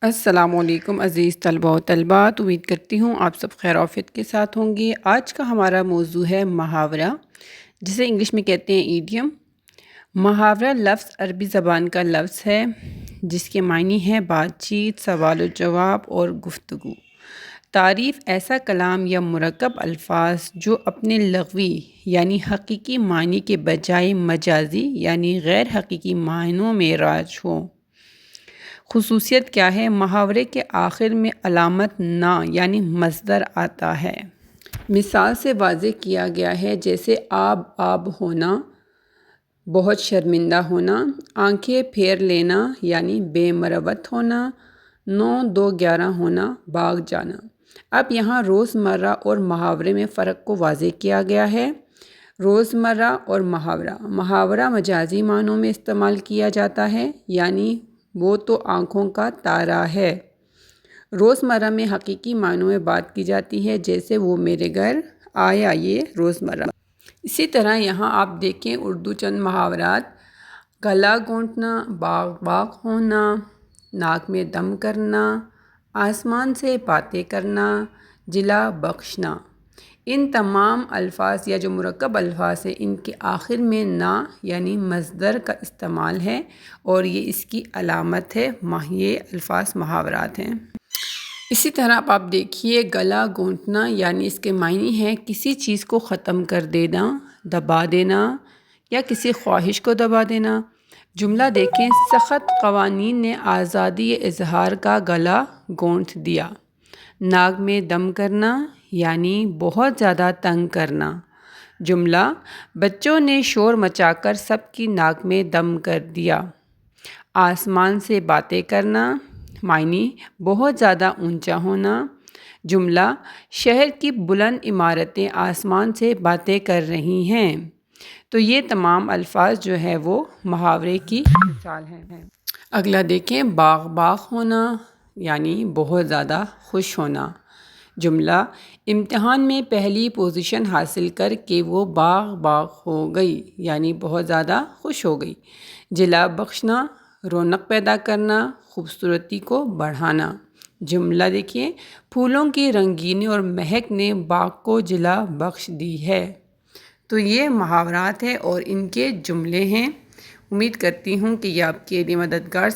السلام علیکم عزیز طلباء و طالبات، امید کرتی ہوں آپ سب خیر آفیت کے ساتھ ہوں گے۔ آج کا ہمارا موضوع ہے محاورہ، جسے انگلش میں کہتے ہیں ایڈیم۔ محاورہ لفظ عربی زبان کا لفظ ہے جس کے معنی ہے بات چیت، سوال و جواب اور گفتگو۔ تعریف: ایسا کلام یا مرکب الفاظ جو اپنے لغوی یعنی حقیقی معنی کے بجائے مجازی یعنی غیر حقیقی معنوں میں راج ہو۔ خصوصیت کیا ہے؟ محاورے کے آخر میں علامت نا یعنی مصدر آتا ہے۔ مثال سے واضح کیا گیا ہے، جیسے آب آب ہونا، بہت شرمندہ ہونا، آنکھیں پھیر لینا یعنی بے مروت ہونا، 9-2-11 ہونا، بھاگ جانا۔ اب یہاں روزمرہ اور محاورے میں فرق کو واضح کیا گیا ہے۔ روزمرہ اور محاورہ مجازی معنوں میں استعمال کیا جاتا ہے، یعنی وہ تو آنکھوں کا تارا ہے۔ روزمرہ میں حقیقی معنوں میں بات کی جاتی ہے، جیسے وہ میرے گھر آیا، یہ روزمرہ۔ اسی طرح یہاں آپ دیکھیں اردو چند محاورات: گلا گھونٹنا، باغ باغ ہونا، ناک میں دم کرنا، آسمان سے باتیں کرنا، جلا بخشنا۔ ان تمام الفاظ یا جو مرکب الفاظ ہیں، ان کے آخر میں نا یعنی مصدر کا استعمال ہے اور یہ اس کی علامت ہے۔ یہ الفاظ محاورات ہیں۔ اسی طرح آپ دیکھیے گلا گھونٹنا، یعنی اس کے معنی ہے کسی چیز کو ختم کر دینا، دبا دینا یا کسی خواہش کو دبا دینا۔ جملہ دیکھیں: سخت قوانین نے آزادی اظہار کا گلا گھونٹ دیا۔ ناک میں دم کرنا یعنی بہت زیادہ تنگ کرنا۔ جملہ: بچوں نے شور مچا کر سب کی ناک میں دم کر دیا۔ آسمان سے باتیں کرنا معنی بہت زیادہ اونچا ہونا۔ جملہ: شہر کی بلند عمارتیں آسمان سے باتیں کر رہی ہیں۔ تو یہ تمام الفاظ جو ہے وہ محاورے کی مثال ہیں۔ اگلا دیکھیں باغ باغ ہونا یعنی بہت زیادہ خوش ہونا۔ جملہ: امتحان میں پہلی پوزیشن حاصل کر کے وہ باغ باغ ہو گئی، یعنی بہت زیادہ خوش ہو گئی۔ جلا بخشنا، رونق پیدا کرنا، خوبصورتی کو بڑھانا۔ جملہ دیکھیے: پھولوں کی رنگینی اور مہک نے باغ کو جلا بخش دی ہے۔ تو یہ محاورات ہیں اور ان کے جملے ہیں۔ امید کرتی ہوں کہ یہ آپ کے لیے مددگار